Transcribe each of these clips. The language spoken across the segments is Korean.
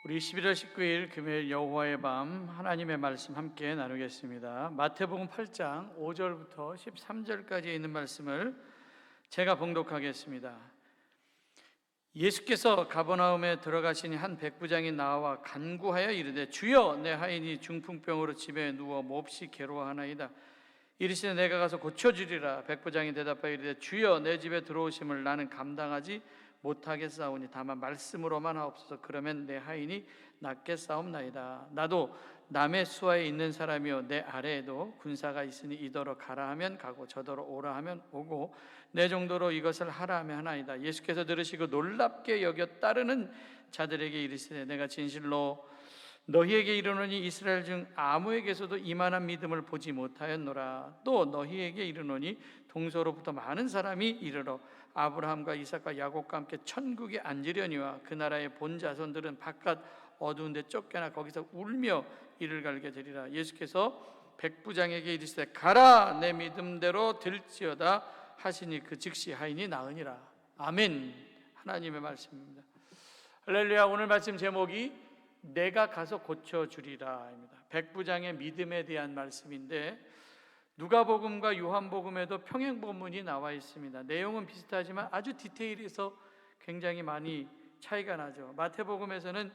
우리 11월 19일 금요일 여호와의 밤 하나님의 말씀 함께 나누겠습니다. 마태복음 8장 5절부터 13절까지 있는 말씀을 제가 봉독하겠습니다. 예수께서 가버나움에 들어가시니 한 백부장이 나와 간구하여 이르되 주여 내 하인이 중풍병으로 집에 누워 몹시 괴로워하나이다. 이르시되 내가 가서 고쳐주리라. 백부장이 대답하여 이르되 주여 내 집에 들어오심을 나는 감당하지 못하겠사오니 다만 말씀으로만 하옵소서. 그러면 내 하인이 낫겠사옵나이다. 나도 남의 수하에 있는 사람이요 내 아래에도 군사가 있으니 이더러 가라 하면 가고 저더러 오라 하면 오고 내 정도로 이것을 하라 하면 하나이다. 예수께서 들으시고 놀랍게 여겨 따르는 자들에게 이르시되 내가 진실로 너희에게 이르노니 이스라엘 중 아무에게서도 이만한 믿음을 보지 못하였노라. 또 너희에게 이르노니 동서로부터 많은 사람이 이르러 아브라함과 이삭과 야곱과 함께 천국에 앉으려니와 그 나라의 본 자손들은 바깥 어두운 데 쫓겨나 거기서 울며 이를 갈게 되리라. 예수께서 백부장에게 이르시되 가라 내 믿음대로 될지어다 하시니 그 즉시 하인이 나으니라. 아멘. 하나님의 말씀입니다. 할렐루야. 오늘 말씀 제목이 내가 가서 고쳐주리라입니다. 백부장의 믿음에 대한 말씀인데 누가복음과 요한복음에도 평행본문이 나와 있습니다. 내용은 비슷하지만 아주 디테일에서 굉장히 많이 차이가 나죠. 마태복음에서는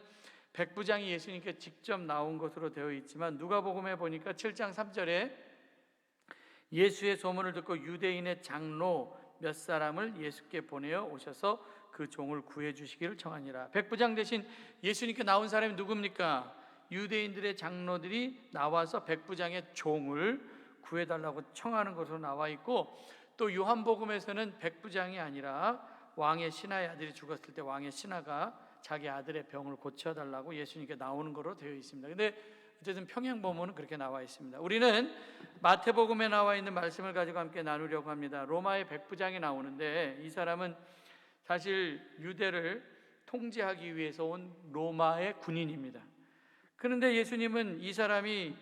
백부장이 예수님께 직접 나온 것으로 되어 있지만 누가복음에 보니까 7장 3절에 예수의 소문을 듣고 유대인의 장로 몇 사람을 예수께 보내어 오셔서 그 종을 구해 주시기를 청하니라. 백부장 대신 예수님께 나온 사람이 누굽니까? 유대인들의 장로들이 나와서 백부장의 종을 구해달라고 청하는 것으로 나와 있고, 또 요한복음에서는 백부장이 아니라 왕의 신하의 아들이 죽었을 때 왕의 신하가 자기 아들의 병을 고쳐달라고 예수님께 나오는 것으로 되어 있습니다. 근데 어쨌든 평행본문은 그렇게 나와 있습니다. 우리는 마태복음에 나와 있는 말씀을 가지고 함께 나누려고 합니다. 로마의 백부장이 나오는데 이 사람은 사실 유대를 통제하기 위해서 온 로마의 군인입니다. 그런데 예수님은 이 사람이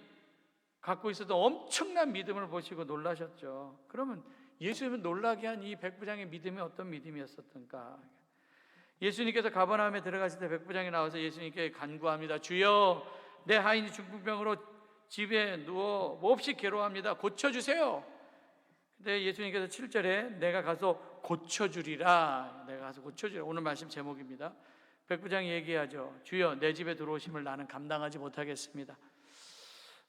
갖고 있어도 엄청난 믿음을 보시고 놀라셨죠. 그러면 예수님은 놀라게 한 이 백부장의 믿음이 어떤 믿음이었었던가? 예수님께서 가버나움에 들어가실 때 백부장이 나와서 예수님께 간구합니다. 주여 내 하인이 중풍병으로 집에 누워 몹시 괴로워합니다. 고쳐주세요. 근데 예수님께서 7절에 내가 가서 고쳐주리라. 내가 가서 고쳐주리라. 오늘 말씀 제목입니다. 백부장이 얘기하죠. 주여 내 집에 들어오심을 나는 감당하지 못하겠습니다.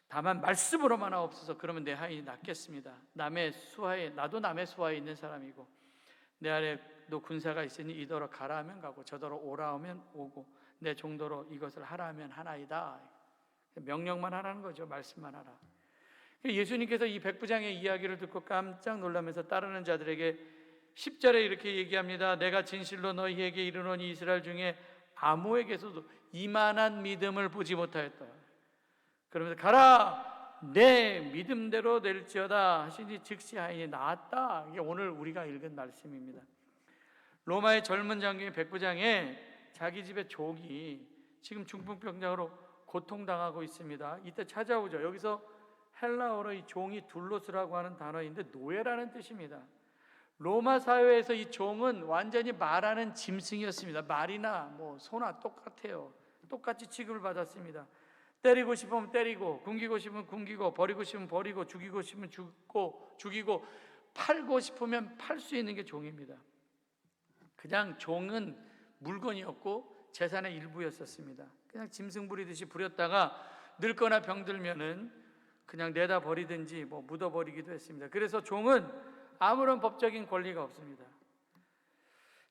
다만 말씀으로만 하옵소서. 그러면 내 하인이 낫겠습니다. 나도 남의 수하에 있는 사람이고 내 아래도 군사가 있으니 이더러 가라 하면 가고 저더러 오라 하면 오고 내 정도로 이것을 하라 하면 하나이다. 명령만 하라는 거죠. 말씀만 하라. 예수님께서 이 백부장의 이야기를 듣고 깜짝 놀라면서 따르는 자들에게 10절에 이렇게 얘기합니다. 내가 진실로 너희에게 이르노니 이스라엘 중에 아무에게서도 이만한 믿음을 보지 못하였다. 그러면서 가라 내 믿음대로 될지어다 하시니 즉시 하인이 나았다. 이게 오늘 우리가 읽은 말씀입니다. 로마의 젊은 장군인 백부장의 자기 집의 종이 지금 중풍병자로 고통당하고 있습니다. 이때 찾아오죠. 여기서 헬라어로 이 종이 둘로스라고 하는 단어인데 노예라는 뜻입니다. 로마 사회에서 이 종은 완전히 말하는 짐승이었습니다. 말이나 소나 똑같아요. 똑같이 취급을 받았습니다. 때리고 싶으면 때리고, 굶기고 싶으면 굶기고, 버리고 싶으면 버리고, 죽이고 싶으면 죽이고, 팔고 싶으면 팔 수 있는 게 종입니다. 그냥 종은 물건이었고 재산의 일부였었습니다. 그냥 짐승 부리듯이 부렸다가 늙거나 병들면은 그냥 내다 버리든지 묻어 버리기도 했습니다. 그래서 종은 아무런 법적인 권리가 없습니다.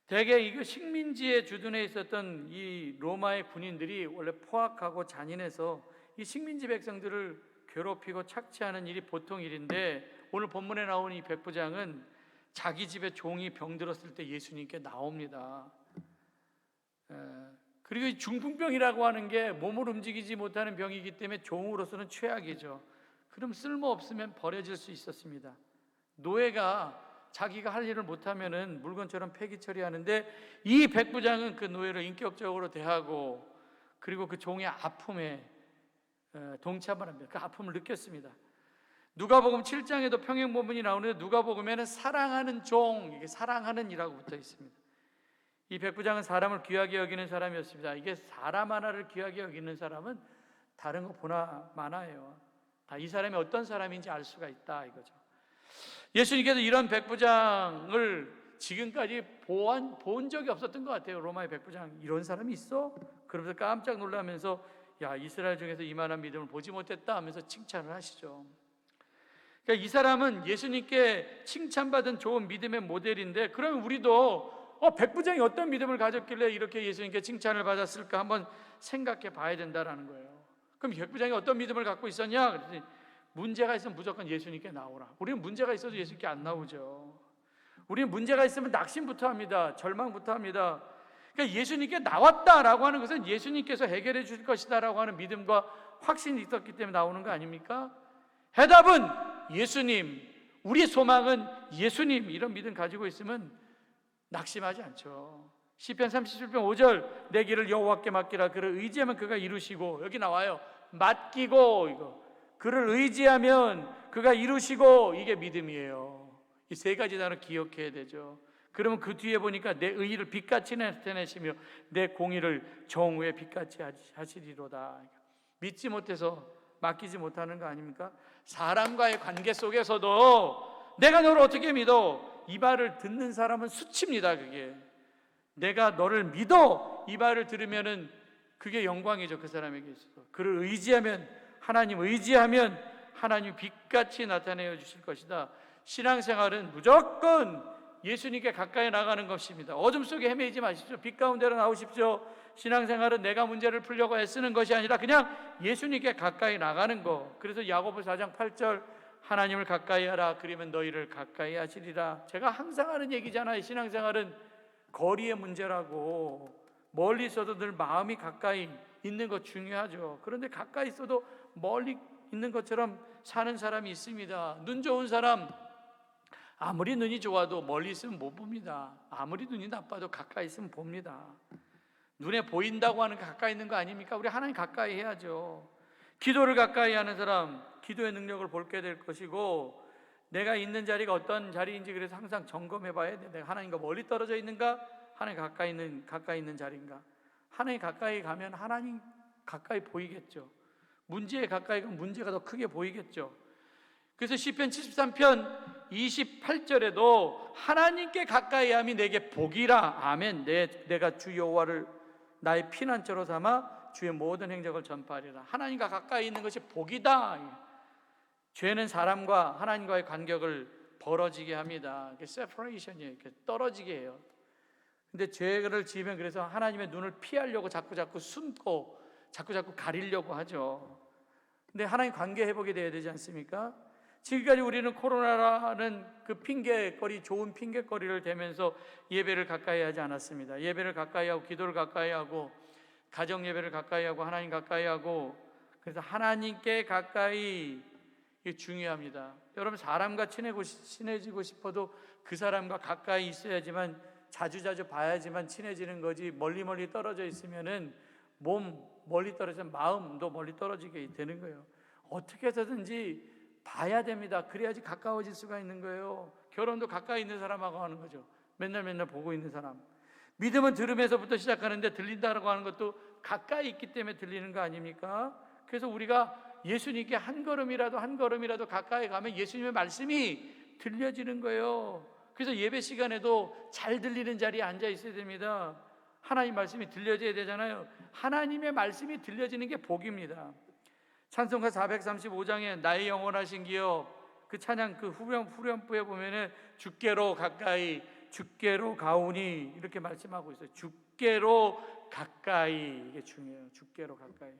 대개 이거 식민지에 주둔해 있었던 이 로마의 군인들이 원래 포악하고 잔인해서 이 식민지 백성들을 괴롭히고 착취하는 일이 보통 일인데 오늘 본문에 나온 이 백부장은 자기 집에 종이 병들었을 때 예수님께 나옵니다. 그리고 이 중풍병이라고 하는 게 몸을 움직이지 못하는 병이기 때문에 종으로서는 최악이죠. 그럼 쓸모없으면 버려질 수 있었습니다. 노예가 자기가 할 일을 못하면은 물건처럼 폐기 처리하는데 이 백부장은 그 노예를 인격적으로 대하고 그리고 그 종의 아픔에 동참을 합니다. 그 아픔을 느꼈습니다. 누가복음 7장에도 평행본문이 나오는데 누가복음에는 사랑하는 종, 이게 사랑하는 이라고 붙어 있습니다. 이 백부장은 사람을 귀하게 여기는 사람이었습니다. 이게 사람 하나를 귀하게 여기는 사람은 다른 거 보나 마나예요. 다 이 사람이 어떤 사람인지 알 수가 있다 이거죠. 예수님께서 이런 백부장을 지금까지 본 적이 없었던 것 같아요. 로마의 백부장, 이런 사람이 있어? 그러면서 깜짝 놀라면서 야, 이스라엘 중에서 이만한 믿음을 보지 못했다 하면서 칭찬을 하시죠. 그러니까 이 사람은 예수님께 칭찬받은 좋은 믿음의 모델인데, 그러면 우리도 백부장이 어떤 믿음을 가졌길래 이렇게 예수님께 칭찬을 받았을까 한번 생각해 봐야 된다라는 거예요. 그럼 백부장이 어떤 믿음을 갖고 있었냐? 그랬더니 문제가 있으면 무조건 예수님께 나오라. 우리는 문제가 있어도 예수님께 안 나오죠. 우리는 문제가 있으면 낙심부터 합니다. 절망부터 합니다. 그러니까 예수님께 나왔다라고 하는 것은 예수님께서 해결해 주실 것이다라고 하는 믿음과 확신이 있었기 때문에 나오는 거 아닙니까? 해답은 예수님, 우리 소망은 예수님, 이런 믿음 가지고 있으면 낙심하지 않죠. 시편 37편 5절, 내 길을 여호와께 맡기라. 그를 의지하면 그가 이루시고, 여기 나와요. 맡기고, 이거 그를 의지하면 그가 이루시고, 이게 믿음이에요. 이 세 가지 단어 기억해야 되죠. 그러면 그 뒤에 보니까 내 의의를 빛같이 나타내시며 내 공의를 정오에 빛같이 하시리로다. 믿지 못해서 맡기지 못하는 거 아닙니까? 사람과의 관계 속에서도 내가 너를 어떻게 믿어? 이 말을 듣는 사람은 수치입니다. 그게 내가 너를 믿어, 이 말을 들으면은 그게 영광이죠. 그 사람에게 있어서. 그를 의지하면, 하나님 의지하면 하나님 빛같이 나타내어 주실 것이다. 신앙생활은 무조건 예수님께 가까이 나가는 것입니다. 어둠 속에 헤매이지 마십시오. 빛 가운데로 나오십시오. 신앙생활은 내가 문제를 풀려고 애쓰는 것이 아니라 그냥 예수님께 가까이 나가는 거. 그래서 야고보 4장 8절, 하나님을 가까이 하라. 그러면 너희를 가까이 하시리라. 제가 항상 하는 얘기잖아요. 신앙생활은 거리의 문제라고. 멀리 있어도 늘 마음이 가까이 있는 거 중요하죠. 그런데 가까이 있어도 멀리 있는 것처럼 사는 사람이 있습니다. 눈 좋은 사람, 아무리 눈이 좋아도 멀리 있으면 못 봅니다. 아무리 눈이 나빠도 가까이 있으면 봅니다. 눈에 보인다고 하는 게 가까이 있는 거 아닙니까? 우리 하나님 가까이 해야죠. 기도를 가까이 하는 사람, 기도의 능력을 볼게 될 것이고, 내가 있는 자리가 어떤 자리인지 그래서 항상 점검해 봐야 돼. 내가 하나님과 멀리 떨어져 있는가? 하나님 가까이 있는 자리인가? 하나님 가까이 가면 하나님 가까이 보이겠죠. 문제에 가까이 가면 문제가 더 크게 보이겠죠. 그래서 시편 73편 28절에도 하나님께 가까이 함이 내게 복이라. 아멘. 내가 주 여호와를 나의 피난처로 삼아 주의 모든 행적을 전파하리라. 하나님과 가까이 있는 것이 복이다. 죄는 사람과 하나님과의 간격을 벌어지게 합니다. 이게 separation이에요. 이렇게 떨어지게 해요. 근데 죄를 지으면 그래서 하나님의 눈을 피하려고 자꾸 숨고 자꾸 가리려고 하죠. 근데 하나님 관계 회복이 돼야 되지 않습니까? 지금까지 우리는 코로나라는 그 핑계거리, 좋은 핑계거리를 대면서 예배를 가까이 하지 않았습니다. 예배를 가까이 하고, 기도를 가까이 하고, 가정 예배를 가까이 하고, 하나님 가까이 하고. 그래서 하나님께 가까이, 이게 중요합니다. 여러분, 사람과 친해지고 싶어도 그 사람과 가까이 있어야지만, 자주 봐야지만 친해지는 거지. 멀리 떨어져 있으면은 몸 멀리 떨어지면 마음도 멀리 떨어지게 되는 거예요. 어떻게 해서든지 봐야 됩니다. 그래야지 가까워질 수가 있는 거예요. 결혼도 가까이 있는 사람하고 하는 거죠. 맨날 보고 있는 사람. 믿음은 들음에서부터 시작하는데 들린다라고 하는 것도 가까이 있기 때문에 들리는 거 아닙니까? 그래서 우리가 예수님께 한 걸음이라도 가까이 가면 예수님의 말씀이 들려지는 거예요. 그래서 예배 시간에도 잘 들리는 자리에 앉아 있어야 됩니다. 하나님 말씀이 들려져야 되잖아요. 하나님의 말씀이 들려지는 게 복입니다. 찬송가 435장에 나의 영원하신 기여, 그 찬양 그 후렴부에 보면은 주께로 가오니 이렇게 말씀하고 있어요. 주께로 가까이, 이게 중요해요. 주께로 가까이.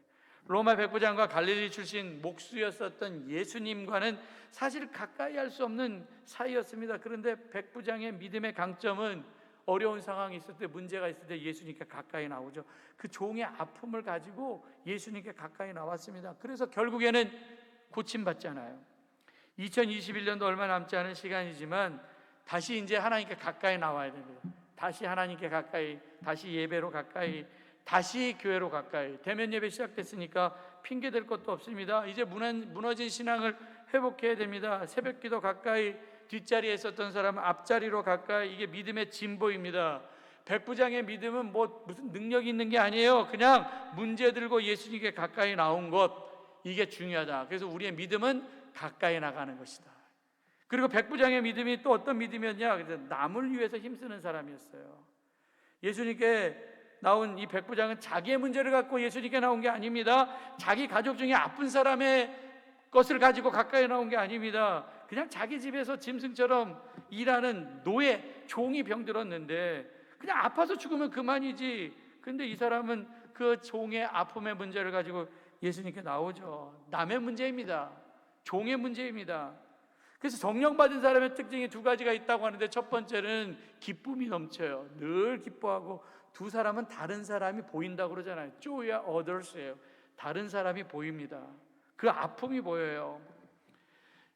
로마 백부장과 갈릴리 출신 목수였었던 예수님과는 사실 가까이 할 수 없는 사이였습니다. 그런데 백부장의 믿음의 강점은 어려운 상황이 있을 때, 문제가 있을 때 예수님께 가까이 나오죠. 그 종의 아픔을 가지고 예수님께 가까이 나왔습니다. 그래서 결국에는 고침받잖아요. 2021년도 얼마 남지 않은 시간이지만 다시 이제 하나님께 가까이 나와야 됩니다. 다시 하나님께 가까이, 다시 예배로 가까이, 다시 교회로 가까이. 대면 예배 시작됐으니까 핑계댈 것도 없습니다. 이제 무너진 신앙을 회복해야 됩니다. 새벽기도 가까이, 뒷자리에 있었던 사람은 앞자리로 가까이. 이게 믿음의 진보입니다. 백부장의 믿음은 뭐 무슨 능력이 있는 게 아니에요. 그냥 문제 들고 예수님께 가까이 나온 것, 이게 중요하다. 그래서 우리의 믿음은 가까이 나가는 것이다. 그리고 백부장의 믿음이 또 어떤 믿음이었냐? 남을 위해서 힘쓰는 사람이었어요. 예수님께 나온 이 백부장은 자기의 문제를 갖고 예수님께 나온 게 아닙니다. 자기 가족 중에 아픈 사람의 것을 가지고 가까이 나온 게 아닙니다. 그냥 자기 집에서 짐승처럼 일하는 노예, 종이 병들었는데 그냥 아파서 죽으면 그만이지. 근데 이 사람은 그 종의 아픔의 문제를 가지고 예수님께 나오죠. 남의 문제입니다. 종의 문제입니다. 그래서 성령 받은 사람의 특징이 두 가지가 있다고 하는데, 첫 번째는 기쁨이 넘쳐요. 늘 기뻐하고, 두 사람은 다른 사람이 보인다고 그러잖아요. Joy와 others예요. 다른 사람이 보입니다. 그 아픔이 보여요.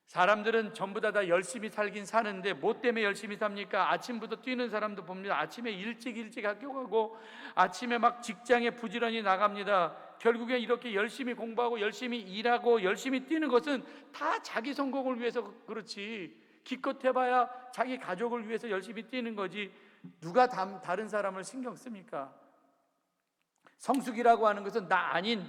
사람들은 전부 다 열심히 살긴 사는데 뭐 때문에 열심히 삽니까? 아침부터 뛰는 사람도 봅니다. 아침에 일찍 학교 가고 아침에 막 직장에 부지런히 나갑니다. 결국에 이렇게 열심히 공부하고 열심히 일하고 열심히 뛰는 것은 다 자기 성공을 위해서 그렇지, 기껏 해봐야 자기 가족을 위해서 열심히 뛰는 거지 누가 다른 사람을 신경 씁니까? 성숙이라고 하는 것은 나 아닌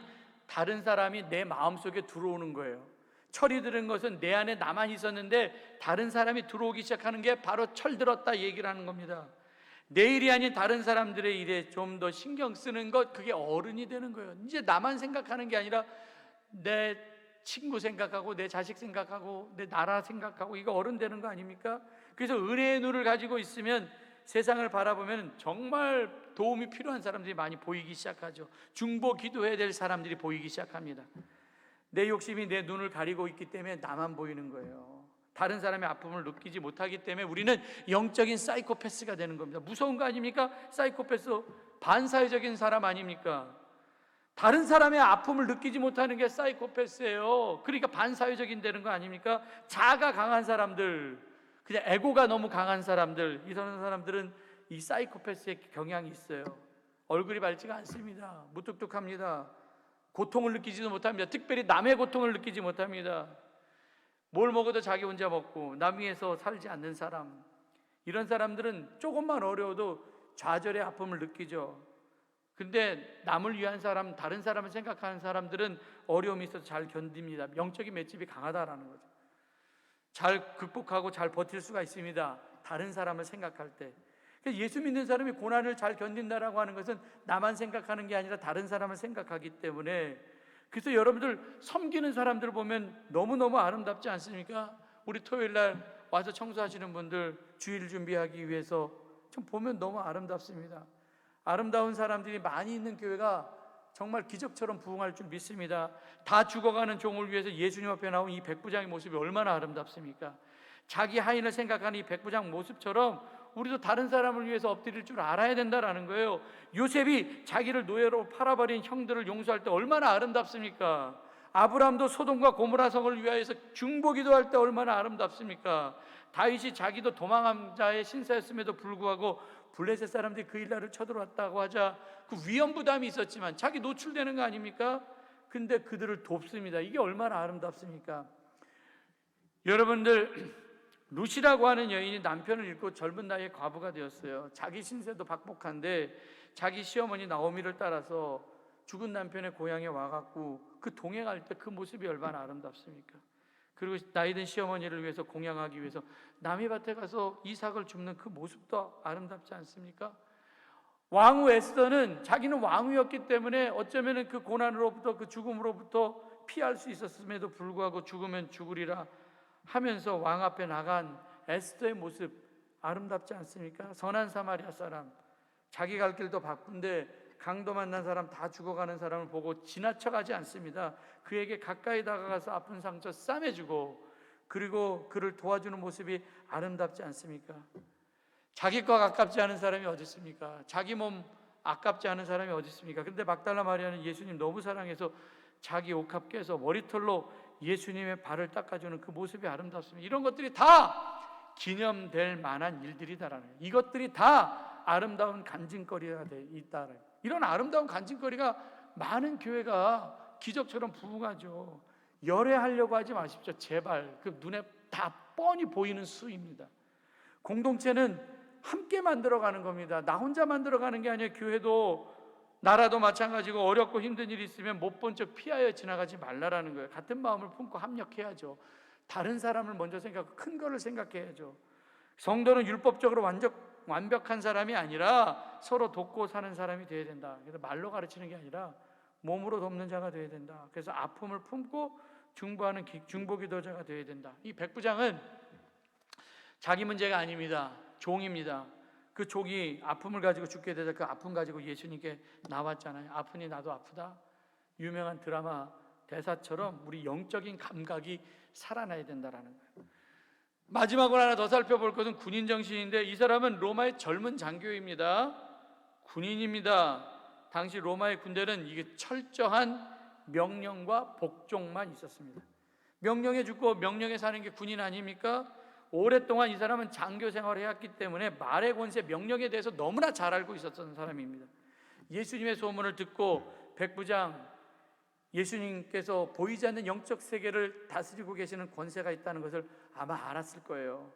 다른 사람이 내 마음속에 들어오는 거예요. 철이 드는 것은 내 안에 나만 있었는데 다른 사람이 들어오기 시작하는 게 바로 철들었다 얘기를 하는 겁니다. 내 일이 아닌 다른 사람들의 일에 좀 더 신경 쓰는 것, 그게 어른이 되는 거예요. 이제 나만 생각하는 게 아니라 내 친구 생각하고 내 자식 생각하고 내 나라 생각하고, 이거 어른 되는 거 아닙니까? 그래서 은혜의 눈을 가지고 있으면 세상을 바라보면 정말 도움이 필요한 사람들이 많이 보이기 시작하죠. 중보 기도해야 될 사람들이 보이기 시작합니다. 내 욕심이 내 눈을 가리고 있기 때문에 나만 보이는 거예요. 다른 사람의 아픔을 느끼지 못하기 때문에 우리는 영적인 사이코패스가 되는 겁니다. 무서운 거 아닙니까? 사이코패스, 반사회적인 사람 아닙니까? 다른 사람의 아픔을 느끼지 못하는 게 사이코패스예요. 그러니까 반사회적인 되는 거 아닙니까? 자아가 강한 사람들, 그냥 에고가 너무 강한 사람들, 이런 사람들은 이 사이코패스의 경향이 있어요. 얼굴이 밝지가 않습니다. 무뚝뚝합니다. 고통을 느끼지도 못합니다. 특별히 남의 고통을 느끼지 못합니다. 뭘 먹어도 자기 혼자 먹고 남 위해서 살지 않는 사람, 이런 사람들은 조금만 어려워도 좌절의 아픔을 느끼죠. 근데 남을 위한 사람, 다른 사람을 생각하는 사람들은 어려움이 있어서 잘 견딥니다. 영적인 맷집이 강하다라는 거죠. 잘 극복하고 잘 버틸 수가 있습니다. 다른 사람을 생각할 때. 예수 믿는 사람이 고난을 잘 견딘다라고 하는 것은 나만 생각하는 게 아니라 다른 사람을 생각하기 때문에, 그래서 여러분들 섬기는 사람들 보면 너무너무 아름답지 않습니까? 우리 토요일 날 와서 청소하시는 분들 주일 준비하기 위해서 좀 보면 너무 아름답습니다. 아름다운 사람들이 많이 있는 교회가 정말 기적처럼 부흥할 줄 믿습니다. 다 죽어가는 종을 위해서 예수님 앞에 나온 이 백부장의 모습이 얼마나 아름답습니까? 자기 하인을 생각하는 이 백부장 모습처럼 우리도 다른 사람을 위해서 엎드릴 줄 알아야 된다라는 거예요. 요셉이 자기를 노예로 팔아버린 형들을 용서할 때 얼마나 아름답습니까? 아브라함도 소돔과 고모라 성을 위하여서 중보기도할 때 얼마나 아름답습니까? 다윗이 자기도 도망한 자의 신세였음에도 불구하고 블레셋 사람들이 그 일날을 쳐들어왔다고 하자 그 위험 부담이 있었지만 자기 노출되는 거 아닙니까? 근데 그들을 돕습니다. 이게 얼마나 아름답습니까? 여러분들, 루시라고 하는 여인이 남편을 잃고 젊은 나이에 과부가 되었어요. 자기 신세도 박복한데 자기 시어머니 나오미를 따라서 죽은 남편의 고향에 와갖고 그 동행할 때 그 모습이 얼마나 아름답습니까? 그리고 나이든 시어머니를 위해서 공양하기 위해서 남의 밭에 가서 이삭을 줍는 그 모습도 아름답지 않습니까? 왕후 에스더는 자기는 왕후였기 때문에 어쩌면 그 고난으로부터, 그 죽음으로부터 피할 수 있었음에도 불구하고 죽으면 죽으리라 하면서 왕 앞에 나간 에스더의 모습 아름답지 않습니까? 선한 사마리아 사람, 자기 갈 길도 바쁜데 강도 만난 사람, 다 죽어가는 사람을 보고 지나쳐가지 않습니다. 그에게 가까이 다가가서 아픈 상처 싸매주고 그리고 그를 도와주는 모습이 아름답지 않습니까? 자기 거 아깝지 않은 사람이 어디 있습니까? 자기 몸 아깝지 않은 사람이 어디 있습니까? 그런데 막달라 마리아는 예수님 너무 사랑해서 자기 옷값 깨서 머리털로 예수님의 발을 닦아주는 그 모습이 아름답습니다. 이런 것들이 다 기념될 만한 일들이다라는 거예요. 이것들이 다 아름다운 간증거리가 있다라는 거예요. 이런 아름다운 간증거리가 많은 교회가 기적처럼 부흥하죠. 열애하려고 하지 마십시오. 제발. 그 눈에 다 뻔히 보이는 수입니다. 공동체는 함께 만들어가는 겁니다. 나 혼자 만들어가는 게 아니에요. 교회도 나라도 마찬가지고 어렵고 힘든 일이 있으면 못 본 척 피하여 지나가지 말라라는 거예요. 같은 마음을 품고 합력해야죠. 다른 사람을 먼저 생각하고 큰 거를 생각해야죠. 성도는 율법적으로 완벽한 사람이 아니라 서로 돕고 사는 사람이 되어야 된다. 그래서 말로 가르치는 게 아니라 몸으로 돕는 자가 되어야 된다. 그래서 아픔을 품고 중보하는 중보기도자가 되어야 된다. 이 백부장은 자기 문제가 아닙니다. 종입니다. 그 종이 아픔을 가지고 죽게 되자 그 아픔 가지고 예수님께 나왔잖아요. 아프니 나도 아프다. 유명한 드라마 대사처럼 우리 영적인 감각이 살아나야 된다라는 거예요. 마지막으로 하나 더 살펴볼 것은 군인 정신인데, 이 사람은 로마의 젊은 장교입니다. 군인입니다. 당시 로마의 군대는 이게 철저한 명령과 복종만 있었습니다. 명령에 죽고 명령에 사는 게 군인 아닙니까? 오랫동안 이 사람은 장교 생활을 해왔기 때문에 말의 권세, 명령에 대해서 너무나 잘 알고 있었던 사람입니다. 예수님의 소문을 듣고 백부장, 예수님께서 보이지 않는 영적 세계를 다스리고 계시는 권세가 있다는 것을 아마 알았을 거예요.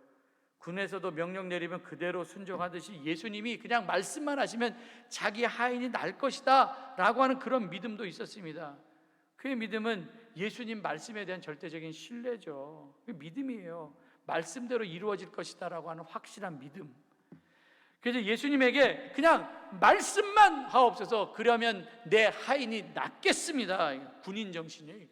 군에서도 명령 내리면 그대로 순종하듯이 예수님이 그냥 말씀만 하시면 자기 하인이 날 것이다 라고 하는 그런 믿음도 있었습니다. 그의 믿음은 예수님 말씀에 대한 절대적인 신뢰죠. 그 믿음이에요. 말씀대로 이루어질 것이다 라고 하는 확실한 믿음. 그래서 예수님에게 그냥 말씀만 하옵소서, 그러면 내 하인이 낫겠습니다. 군인 정신이에요.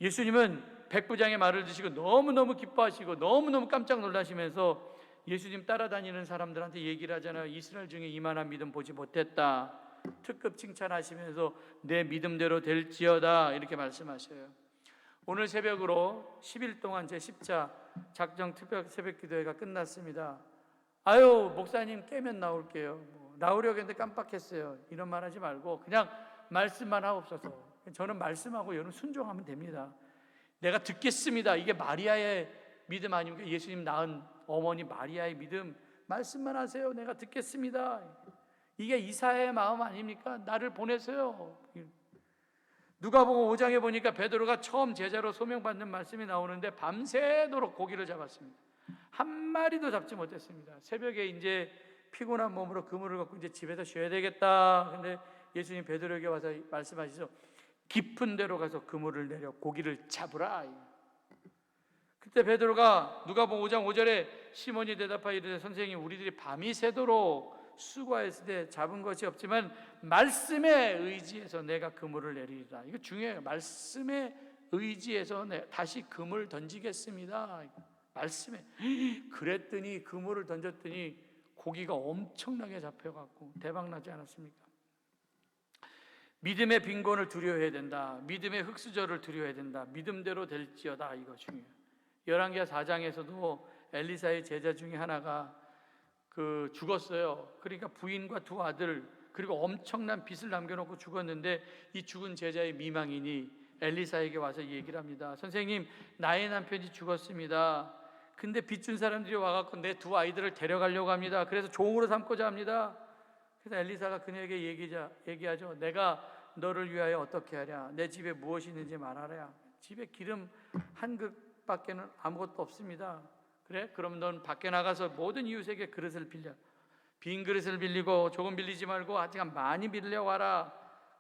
예수님은 백부장의 말을 듣시고 너무너무 기뻐하시고 너무너무 깜짝 놀라시면서 예수님 따라다니는 사람들한테 얘기를 하잖아요. 이스라엘 중에 이만한 믿음 보지 못했다. 특급 칭찬하시면서 내 믿음대로 될지어다 이렇게 말씀하셔요. 오늘 새벽으로 10일 동안 제10차 작정 특별 새벽 기도회가 끝났습니다. 아유 목사님 깨면 나올게요. 나오려고 했는데 깜빡했어요. 이런 말 하지 말고 그냥 말씀만 하옵소서. 저는 말씀하고 여러분 순종하면 됩니다. 내가 듣겠습니다. 이게 마리아의 믿음 아닙니까? 예수님 낳은 어머니 마리아의 믿음. 말씀만 하세요. 내가 듣겠습니다. 이게 이사야의 마음 아닙니까? 나를 보내세요. 누가복음 5장에 보니까 베드로가 처음 제자로 소명받는 말씀이 나오는데 밤새도록 고기를 잡았습니다. 한 마리도 잡지 못했습니다. 새벽에 이제 피곤한 몸으로 그물을 갖고 이제 집에서 쉬어야 되겠다. 근데 예수님 베드로에게 와서 말씀하시죠. 깊은 데로 가서 그물을 내려 고기를 잡으라. 그때 베드로가 누가복음 5장 5절에 시몬이 대답하여 이르되 선생님, 우리들이 밤이 새도록 수고했을 때 잡은 것이 없지만 말씀에 의지해서 내가 그물을 내리리라. 이거 중요해요. 말씀에 의지해서 다시 그물 던지겠습니다. 말씀에. 그랬더니 그물을 던졌더니 고기가 엄청나게 잡혀갖고 대박나지 않았습니까? 믿음의 빈곤을 두려워해야 된다. 믿음의 흙수저를 두려워해야 된다. 믿음대로 될지어다. 이거 중요해요. 열왕기하 4장에서도 엘리사의 제자 중에 하나가 죽었어요. 그러니까 부인과 두 아들 그리고 엄청난 빚을 남겨놓고 죽었는데 이 죽은 제자의 미망인이 엘리사에게 와서 얘기를 합니다. 선생님, 나의 남편이 죽었습니다. 근데 빚 준 사람들이 와갖고 내 두 아이들을 데려가려고 합니다. 그래서 종으로 삼고자 합니다. 그래서 엘리사가 그녀에게 얘기하죠. 내가 너를 위하여 어떻게 하랴? 내 집에 무엇이 있는지 말하랴. 집에 기름 한 그릇밖에는 아무것도 없습니다. 그래? 그럼 넌 밖에 나가서 모든 이웃에게 그릇을 빌려. 빈 그릇을 빌리고 조금 빌리지 말고 하여간 많이 빌려와라.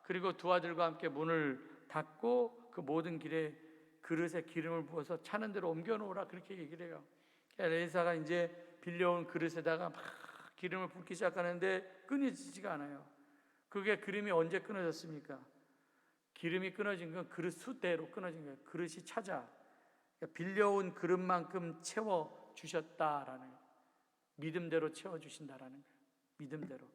그리고 두 아들과 함께 문을 닫고 그 모든 길에 그릇에 기름을 부어서 차는 대로 옮겨놓으라. 그렇게 얘기를 해요. 엘리사가 이제 빌려온 그릇에다가 막 기름을 붓기 시작하는데 끊어지지가 않아요. 그게 기름이 언제 끊어졌습니까? 기름이 끊어진 건 그릇 수대로 끊어진 거예요. 그릇이 찾아. 그러니까 빌려온 그릇만큼 채워주셨다라는 거예요. 믿음대로 채워주신다라는 거예요. 믿음대로.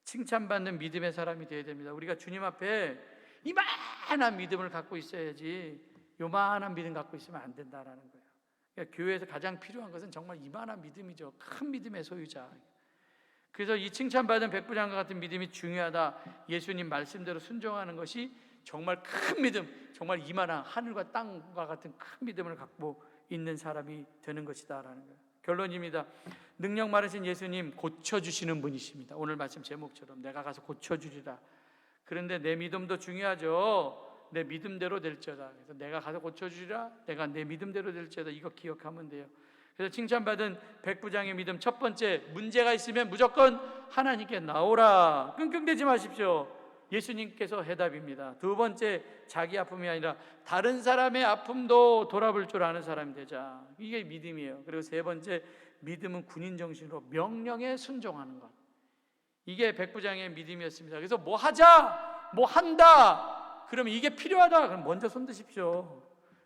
칭찬받는 믿음의 사람이 되어야 됩니다. 우리가 주님 앞에 이만한 믿음을 갖고 있어야지 요만한 믿음 갖고 있으면 안 된다라는 거예요. 그러니까 교회에서 가장 필요한 것은 정말 이만한 믿음이죠. 큰 믿음의 소유자. 그래서 이 칭찬받은 백부장과 같은 믿음이 중요하다. 예수님 말씀대로 순종하는 것이 정말 큰 믿음, 정말 이만한 하늘과 땅과 같은 큰 믿음을 갖고 있는 사람이 되는 것이다라는 거예요. 결론입니다. 능력 많으신 예수님 고쳐주시는 분이십니다. 오늘 말씀 제목처럼 내가 가서 고쳐주리라. 그런데 내 믿음도 중요하죠. 내 믿음대로 될지어다. 그래서 내가 가서 고쳐주리라. 내가 내 믿음대로 될지어다. 이거 기억하면 돼요. 그래서 칭찬받은 백부장의 믿음, 첫 번째, 문제가 있으면 무조건 하나님께 나오라. 끙끙대지 마십시오. 예수님께서 해답입니다. 두 번째, 자기 아픔이 아니라 다른 사람의 아픔도 돌아볼 줄 아는 사람이 되자. 이게 믿음이에요. 그리고 세 번째, 믿음은 군인 정신으로 명령에 순종하는 것. 이게 백부장의 믿음이었습니다. 그래서 뭐 하자, 뭐 한다, 그러면 이게 필요하다, 그럼 먼저 손 드십시오.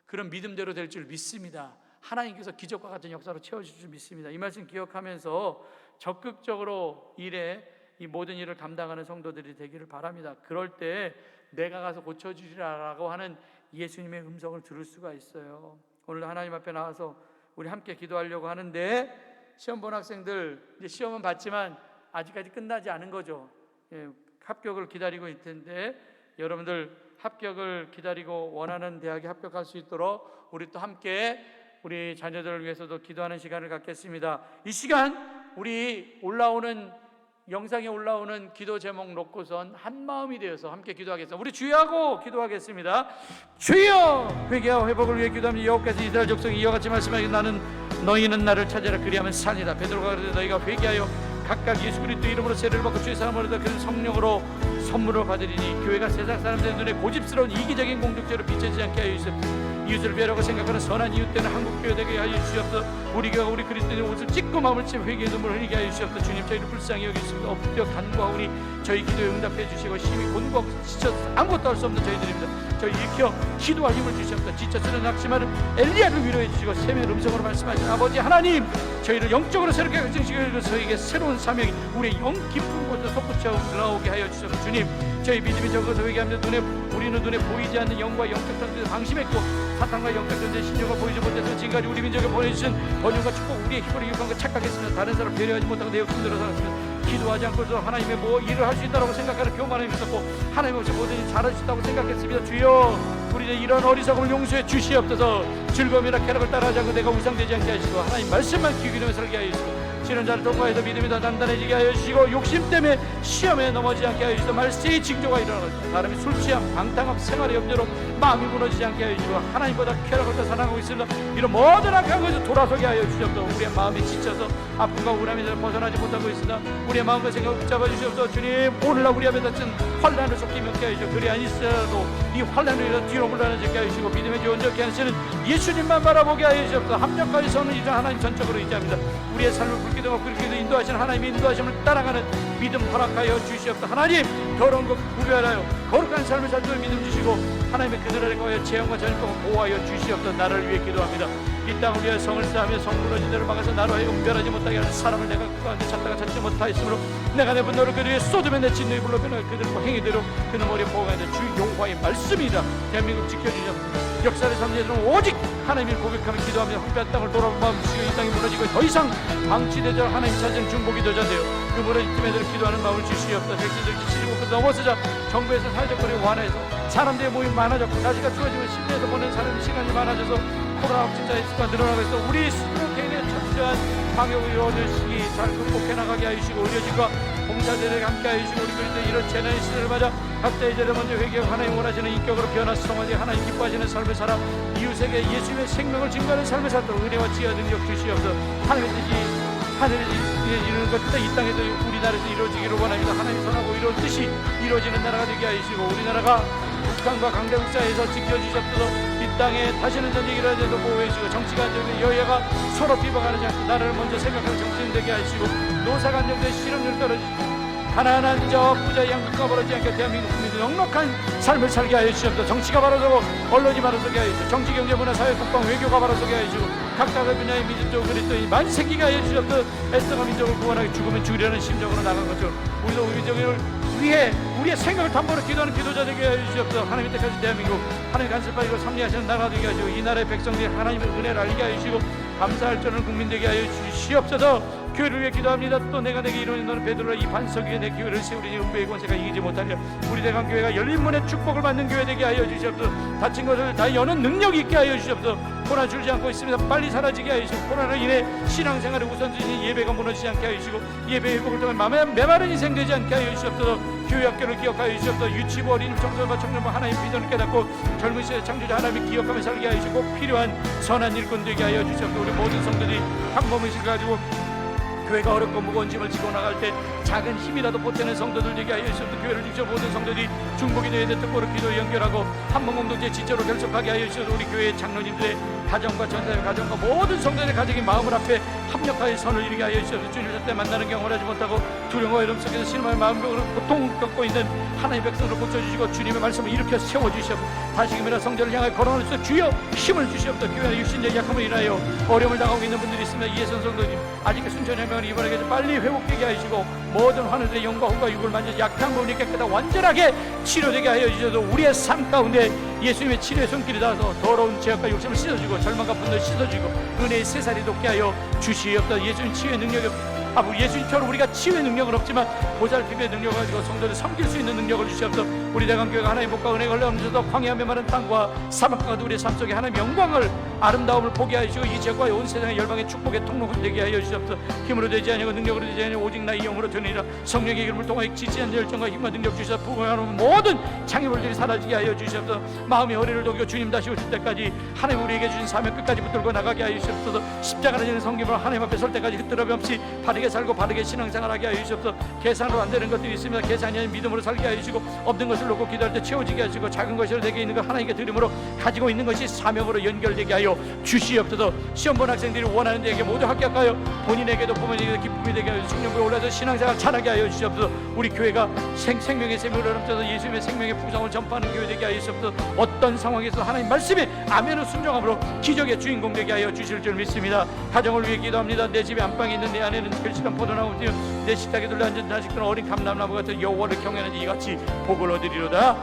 그런 믿음대로 될 줄 믿습니다. 하나님께서 기적과 같은 역사로 채워주실 줄 믿습니다. 이 말씀 기억하면서 적극적으로 일에 이 모든 일을 감당하는 성도들이 되기를 바랍니다. 그럴 때 내가 가서 고쳐주시라라고 하는 예수님의 음성을 들을 수가 있어요. 오늘 하나님 앞에 나와서 우리 함께 기도하려고 하는데, 시험 본 학생들 이제 시험은 봤지만 아직까지 끝나지 않은 거죠. 합격을 기다리고 있을 텐데, 여러분들 합격을 기다리고 원하는 대학에 합격할 수 있도록 우리 또 함께 우리 자녀들을 위해서도 기도하는 시간을 갖겠습니다. 이 시간 우리 영상에 올라오는 기도 제목 놓고선 한 마음이 되어서 함께 기도하겠습니다. 우리 주여하고 기도하겠습니다. 주여, 회개와 회복을 위해 기도하며 여호와께서 이스라엘 족속이 이와 같이 말씀하기, 나는 너희는 나를 찾으라 그리하면 살리라. 베드로가 그러되 너희가 회개하여 각각 예수 그리스도 이름으로 세례를 받고 주의 사랑을 얻어 그 성령으로 선물을 받으리니, 교회가 세상 사람들의 눈에 고집스러운 이기적인 공동체로 비춰지지 않게 하여 주시옵소서. 이웃을 배려하고 생각하는 선한 이웃 되는 한국교회 되게 하여 주시옵소서. 우리 교회가 우리 그리스도인의 옷을 찢고 마음을 찢어 회개의 눈물을 흘리게 하여 주시옵소서. 주님, 저희를 불쌍히 여기시옵소서. 엎드려 간구하오니 저희 기도에 응답해 주시고, 심히 곤고하고 지쳐서 아무것도 할 수 없는 저희들입니다. 저희 일으켜 기도할 힘을 주시옵소서. 지쳐 쓰는 낙심하는 엘리야를 위로해 주시고, 샘의 음성으로 말씀하신 아버지 하나님, 저희를 영적으로 새롭게 결정시켜 저희에게 새로운 사명이 우리의 영 깊은 곳에 솟구쳐 올라오게 하여 주시옵소서. 주님, 저희 믿음이 적어서 회개하며 우리는 눈에 보이지 않는 영과 영적 전쟁에 방심했고, 사탄과 영적 전쟁의 신령을 보이지 못해서 지금까지 우리 민족에 보내주신 번영과 축복, 우리의 힘으로 이룩한 것 착각했으며 다른 사람 배려하지 못하고 내 욕심대로 살았으며, 기도하지 않고도 하나님의 뭐 일을 할 수 있다고 생각하는 교만함이 있었고, 하나님 없이 모든 일 잘할 수 있다고 생각했습니다. 주여, 우리의 이런 어리석음을 용서해 주시옵소서. 즐거움이나 쾌락을 따라하지 않고 내가 우상되지 않게 하시고, 하나님 말씀만 귀 기울이며 살게 하여 주시고, 지는 자를 통과해서 믿음이 더 단단해지게 하여 주시고, 욕심 때문에 시험에 넘어지지 않게 하여 주시고, 말세의 징조가 일어나고 사람이 술 취함, 방탕함, 생활의 염려로 마음이 무너지지 않게 하여 주시고, 하나님보다 쾌락을 더 사랑하고 있으며 이런 모든 악한 것에서 돌아서게 하여 주시옵소서. 우리의 마음이 지쳐서 아픔과 우울함에서 벗어나지 못하고 있으나 우리의 마음과 생각을 붙잡아 주시옵소서. 주님, 오늘날 우리 앞에 닥친 환난을 속히 면케 하여 주시고, 그리 아니시더라도 이 환난을 위해서 뒤로 물러나지 않게 하여 주시고, 믿음의 주 온전케 하시는 예수님만 바라보게 하여 주시옵소서. 합력까지 서는 이전 하나님 전적으로 의지합니다. 우리의 삶을 불기둥과 그리기도 인도하시는 하나님의 인도하심을 따라가는 믿음 허락하여 주시옵소서. 하나님, 더러운 것 구별하여 거룩한 삶을 살도록 믿음 주시고, 하나님의 그들을 거하여 재앙과 전염병을 보호하여 주시옵소서. 나를 위해 기도합니다. 이 땅을 위해 성을 쌓으며 성 무너진 데를 막아서 나로 하여금 변하지 못하게 하는 사람을 내가 그 가운데 찾다가 찾지 못하였으므로, 내가 내 분노를 그들 위해 쏟으며 내 진노의 불로 변하여 그들과 행위대로 그는 머리에 보호가 있는 주 여호와의 말씀이다. 대한민국 지켜주시옵소서. 역사를 삼재는 오직 하나님을 고백하며 기도하며 황폐한 땅을 돌아본 마음 주시고, 이 땅이 무너지고 더 이상 방치되자 하나님 찾은 중복이 도전되어 그 무너진 틈에 들 기도하는 마음을 주시옵소서. 백성들이 지치고 넘어서자 정부에서 사회적 거리가 완화해서 사람들의 모임이 많아졌고, 날씨가 추워지고 실내에서 보낸 사람의 시간이 많아져서 코로나 확진자의 수가 늘어나고 있어 우리 스스로 개인의 철저한 방역을 이루어질 시기 잘 극복해 나가게 하시고, 의료진과 봉사자들에게 함께 하시고, 우리 그리스도 이런 재난의 시대를 맞아 각자의 죄를 먼저 회개하고 하나님 원하시는 인격으로 변화성하게 하나님 기뻐하시는 삶을 살아 이웃에게 예수님의 생명을 증거하는 삶을 살도록 은혜와 지혜와 능력 주시옵소서. 하나님의 뜻이 하늘에 이루는 것보다 이 땅에도 우리나라에서 이루어지기를 원합니다. 하나님 선하고 이루어진 뜻이 이루어지는 나라가 되게 하시고, 우리나라가 북한과 강대국사에서 지켜주셨도록 이 땅에 다시는 전쟁이 일어나도 보호해 주시고, 정치가 안정되고 여야가 서로 비방하지 않고 나라를 먼저 생각하는 정치인 되게 하시고, 노사가 안정되고 실업률 떨어지고 가난한 저 부자 양극화가 벌어지지 않게 대한민국 국민들 넉넉한 삶을 살게 하여 주시옵소서. 정치가 바로서고 언론이 바로서게 하여 주시고, 정치, 경제, 문화, 사회, 국방, 외교가 바로서게 하여 주시고, 각각의 분야의 민족적으로 그리스도인이 많이 생기게 하여 주시옵소서. 애써가 민족을 구원하기 죽으면 죽으려는 심정으로 나간 것처럼 우리도 우리 민족을 위해 우리의 생각을 담보로 기도하는 기도자 되게 하여 주시옵소서. 하나님 때까지 대한민국 하나님 간섭하시고 섭리하시는 나라 되게 하시고, 이 나라의 백성들이 하나님의 은혜를 알게 하여 주시고 감사할 줄은 국민 되게 하여 주시옵소서. 교회를 위해 기도합니다. 또 내가 내게 이루는 너는 베드로라, 이 반석 위에 내 교회를 세우리니 음부의 권세가 이기지 못하려 우리 대강교회가 열린 문의 축복을 받는 교회 되게 하여 주시옵소서. 다친 것을 다 여는 능력 있게 하여 주시옵소서. 코로나 줄지 않고 있습니다. 빨리 사라지게 하여 주시고, 코로나로 인해 신앙생활의 우선순위 예배가 무너지지 않게 하여 주시고, 예배 회복을 통해 메마른 인생 되지 않게 하여 주시옵소서. 교회 학교를 기억하여 주시옵소서. 유치부 어린이 청소년과 청년부 하나님 비전을 깨닫고 젊은 시대 창조자 하나님 기억하며 살게 하여 주시고 꼭 필요한 선한 일꾼 되게 하여 주시옵소서. 우리 모든 성도들이 한 몸의식을 가지고 교회가 어렵고 무거운 짐을 지고 나갈 때 작은 힘이라도 보태는 성도들 되게 하여 주시옵소서. 교회를 주셔 모든 성도들이 중보기 대회에 뜻고로 기도 연결하고 한몸 공동체 지체로 결속하게 하여 주시옵소서. 우리 교회 장로님들의 가정과 전사의 가정과 모든 성도들의 가정의 마음을 앞에 합력하여 선을 이루게 하여 주시옵소서. 주님을 절대 만나는 경험을 하지 못하고 두려움과 어려움 속에서 신음의 마음으로 고통을 겪고 있는 하나님의 백성을 고쳐주시고 주님의 말씀을 일으켜 세워주시옵소서. 다시금이나 성전을 향해 걸어갈 수 주여 힘을 주시옵소서. 교회의 육신적 약함을 인하여 어려움을 당하고 있는 분들이 있으면 이해선 성도님 아직 순전히 하면 이번에 빨리 회복되게 하시고 모든 환우들의 영과 호가 육을 만져 약한 부분이 깨끗하고 완전하게 치료되게 하여 주셔서 우리의 삶 가운데 예수님의 치료의 손길이 닿아서 더러운 죄악과 욕심을 씻어주고 절망과 분노를 씻어주고 은혜의 새살이 돋게 하여 주시옵소서. 예수님 치유의 능력이 예수님처럼 우리가 치유의 능력은 없지만 보살핌의 능력을 가지고 성도를 섬길 수 있는 능력을 주시옵소서. 우리 대강교회가 하나님의 복과 은혜가 흘러가면서도 광야의 마른 땅과 사막과 우리의 삶 속에 하나님의 영광을 아름다움을 보게 하여 주시고 이 죄과 온 세상의 열방의 축복의 통로가 되게 하여 주시옵소서. 힘으로 되지 아니하고 능력으로 되지 아니하고 오직 나의 영으로 되느니라. 성령의 기름을 통하여 지치 않는 열정과 힘과 능력 주셔서 부흥하는 모든 장애물들이 사라지게 하여 주시옵소서. 마음의 허리를 독이고 주님 다시 오실 때까지 하나님 우리에게 주신 사명 끝까지 붙들고 나가게 하여 주시옵소서. 십자가를 지는 성김으로 하나님 앞에 설 때까지 흩뜨러짐 없이 바르게 살고 바르게 신앙생활하게 하여 주시옵소서. 계산으로 안 되는 것들이 있으면 계산이 아닌 믿음으로 살게 하여 주시고 없는 것을 놓고 기도할 때 채워지게 하시고 작은 것으로 내게 있는 것 하나님께 드림으로 가지고 있는 것이 사명으로 연결되게 하여 주시옵소서. 시험 본 학생들이 원하는 데에게 모두 합격하여 본인에게도 부모님에게도 기쁨이 되게 하여 성령부에 올라서 신앙생활 잘하게 하여 주시옵소서. 우리 교회가 생명의 생명을 넘쳐서 예수님의 생명의 풍성을 전파하는 교회 되게 하여 주시옵소서. 어떤 상황에서 하나님 말씀에 아멘을 순종함으로 기적의 주인공 되게 하여 주실 줄 믿습니다. 가정을 위해 기도합니다. 내 집에 안방에 있는 내 안에는 결실한 포도나무 뛰어 내 식탁에 둘러앉은 자식들은 어린 감람나무 같은 여호와를 경외하는 이같이 복을 얻으리로다.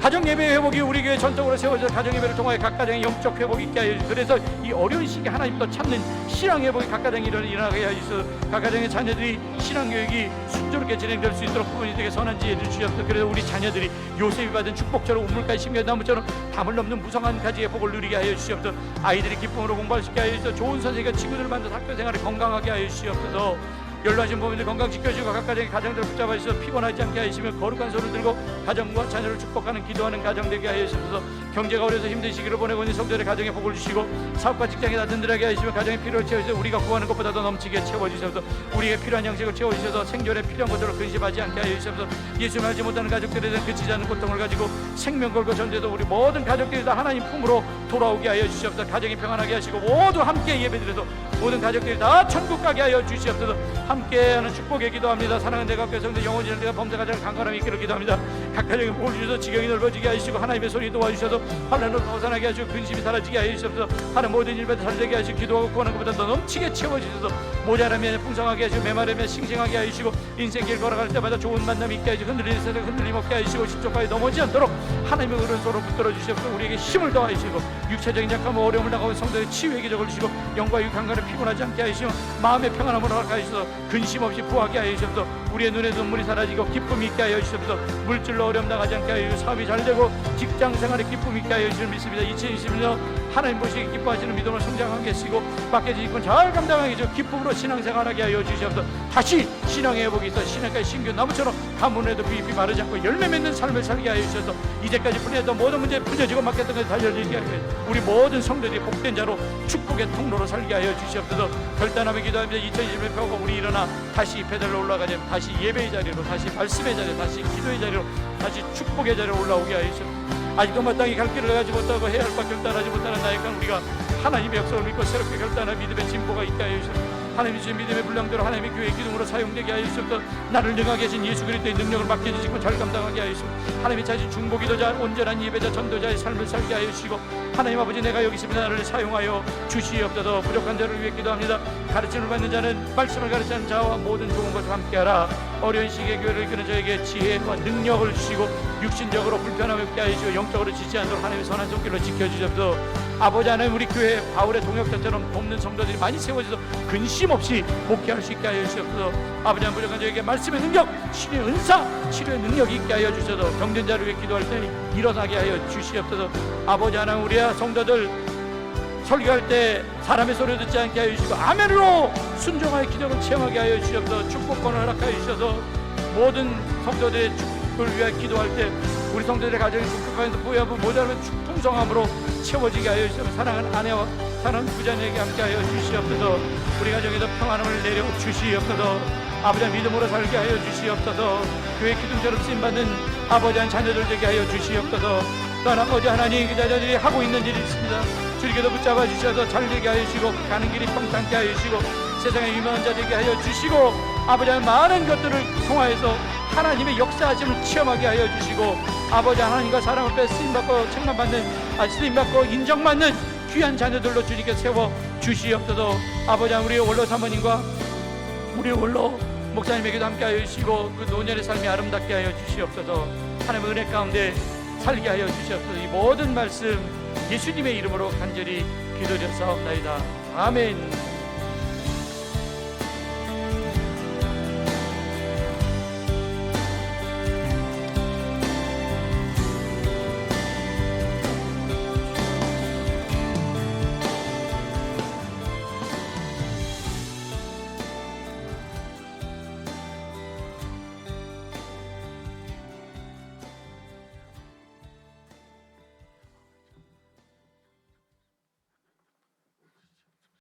가정 예배 회복이 우리 교회 전통으로 세워져 가정 예배를 통하여 각 가정의 영적 회복이 있게 하여 주시고 그래서 이 어려운 시기에 하나님 또 찾는 신앙 회복이 각 가정에 일어나게 하여 주시고 각 가정의 자녀들이 신앙 교육이 순조롭게 진행될 수 있도록 부모님들에게 선한 지혜를 주시옵소서. 그래서 우리 자녀들이 요셉이 받은 축복처럼 우물가에 심겨 나무처럼 담을 넘는 무성한 가지의 복을 누리게 하여 주시옵소서. 아이들이 기쁨으로 공부할 수 있게 하여 주시옵소서. 좋은 선생님과 친구들을 만나서 학교 생활을 건강하게 하여 주시옵소서. 연로하신 부모님들 건강 지켜주시고 각 가정의 가정들을 붙잡아 주셔서 피곤하지 않게 하시며 거룩한 손을 들고 가정과 자녀를 축복하는 기도하는 가정 되게 하여 주셔서 경제가 어려서 힘든 시기를 보내고 있는 성도들의 가정에 복을 주시고 사업과 직장에 다 든든하게 하시며 가정의 필요를 채워주셔서 우리가 구하는 것보다 더 넘치게 채워주셔서 우리에게 필요한 양식을 채워주셔서 생존에 필요한 것들을 근심하지 않게 하여 주셔서 예수를 알지 못하는 가족들에 대한 그치지 않는 고통을 가지고 생명 걸고 전제도 우리 모든 가족들이 다 하나님 품으로 돌아오게 하여 주시옵소서. 가정이 평안하게 하시고 모두 함께 예배드려서 모든 가족들이 다 천국 가게 하여 주시옵소서. 함께하는 축복에 기도합니다. 사랑하는 대각교 성도 영혼이 내가 범죄 가정 강건함이 있기를 기도합니다. 각 가정에 복을 주셔서 지경이 넓어지게 하시고 하나님의 손이 도와주셔서 환난으로 벗어나게 하시고 근심이 사라지게 하여 주시옵소서. 하는 모든 일에 잘되게 하시고 기도하고 구하는 것보다 더 넘치게 채워주셔서 모자람이 아니라 풍성하게 하시고 메마르면 싱싱하게 하시고 인생길 걸어갈 때마다 좋은 만남이 있게 하시고 흔들리는 세상 흔들림 없게 하시고 십조까지 넘어지지 않도록 하나님의 오른손으로 붙들어 주시옵소서. 우리에게 힘을 더하시고 육체적인 약함과 어려움을 당하고 성도의 치유의 기적을 주시고 영과 육한간에 피곤하지 않게 하시고 마음의 평안함을 허락하시소서. 근심 없이 부하게 하여 주시옵소서. 우리의 눈에 눈물이 사라지고 기쁨이 있게 하여 주시옵소서. 물질로 어려움 당하지 않게 하여 주시고 사업이 잘되고 직장생활에 기쁨이 있게 하여 주시는 믿습니다. 2020년 하나님 보시기 기뻐하시는 믿음을 성장하게 하시고 맡겨진 일꾼 잘 감당하게 해주시고 기쁨으로 신앙생활하게 하여 주시옵소서. 다시 신앙의 회복이 있어 신앙까지 신규 나무처럼 가문에도 비입이 마르지 않고 열매 맺는 삶을 살게 하여 주셔서 이제까지 풀려던 모든 문제 풀려지고 맡겼던 것이 달려지게 하여 우리 모든 성도들이 복된 자로 축복의 통로로 살게 하여 주시옵소서. 결단하며 기도합니다. 2020년 펴고 우리 일어나 다시 배달로 올라가자. 다시 예배의 자리로 다시 말씀의 자리로 다시 기도의 자리로 다시 축복의 자리로 올라오게 하여 주시옵소서. 아직도 마땅히 갈 길을 가지 못하고 해야 할 바 결단하지 못하는 나이간 우리가 하나님의 약속을 믿고 새롭게 결단한 믿음의 진보가 있게 하여 주시옵소서. 하나님이 주신 믿음의 분량대로 하나님의 교회 기둥으로 사용되게 하여 주시옵소서. 나를 능하게 하신 예수 그리스도의 능력을 맡겨주시고 잘 감당하게 하여 주시고 하나님이 자신 중보기도자 온전한 예배자 전도자의 삶을 살게 하여 주시고 하나님 아버지 내가 여기 있습니다. 나를 사용하여 주시옵소서. 부족한 자를 위해 기도합니다. 가르침을 받는 자는 말씀을 가르치는 자와 모든 좋은 것을 함께하라. 어려운 시기에 교회를 이끄는 저에게 지혜와 능력을 주시고 육신적으로 불편함을 없게 하여 주시고 영적으로 지지 않도록 하나님의 선한 손길로 지켜주시옵소서. 아버지 하나님 우리 교회 바울의 동역자처럼 돕는 성도들이 많이 세워져서 근심 없이 목회할 수 있게 하여 주시옵소서. 아버지 하나님 부족한 저에게 말씀의 능력, 치료의 은사, 치료의 능력이 있게 하여 주셔서 병든자를 위해 기도할 때 일어나게 하여 주시옵소서. 아버지 하나님 우리 성도들 설교할 때 사람의 소리 듣지 않게 하여 주시고 아멘으로 순종하여 기적을 체험하게 하여 주시옵소서. 축복권을 허락하여 주셔서 모든 성도들의 그걸 위하여 기도할 때 우리 성도들의 가정이 북극한에서 부여하고 모자라면 풍성함으로 채워지게 하여 주시옵소서. 사랑하는 아내와 사랑하는 부자녀에게 함께하여 주시옵소서. 우리 가정에도 평안함을 내려 주시옵소서. 아버지 믿음으로 살게 하여 주시옵소서. 교회 기둥처럼 쓰임받는 아버지한 자녀들 되게 하여 주시옵소서. 또한 아버지 하나님 그 자녀들이 하고 있는 일이 있습니다. 주님께서 붙잡아 주셔서 잘 되게 하여 주시고 가는 길이 평탄케 하여 주시고 세상에 유명한 자 되게 하여 주시고 아버지 많은 것들을 통하여서 하나님의 역사하심을 체험하게 하여 주시고 아버지 하나님과 사랑 앞에 쓰임받고 책망받는 쓰임받고 인정받는 귀한 자녀들로 주님께 세워 주시옵소서. 아버지 우리 원로 사모님과 우리 원로 목사님에게도 함께 하여 주시고 그 노년의 삶이 아름답게 하여 주시옵소서. 하나님의 은혜 가운데 살게 하여 주시옵소서. 이 모든 말씀 예수님의 이름으로 간절히 기도드렸사옵나이다. 아멘.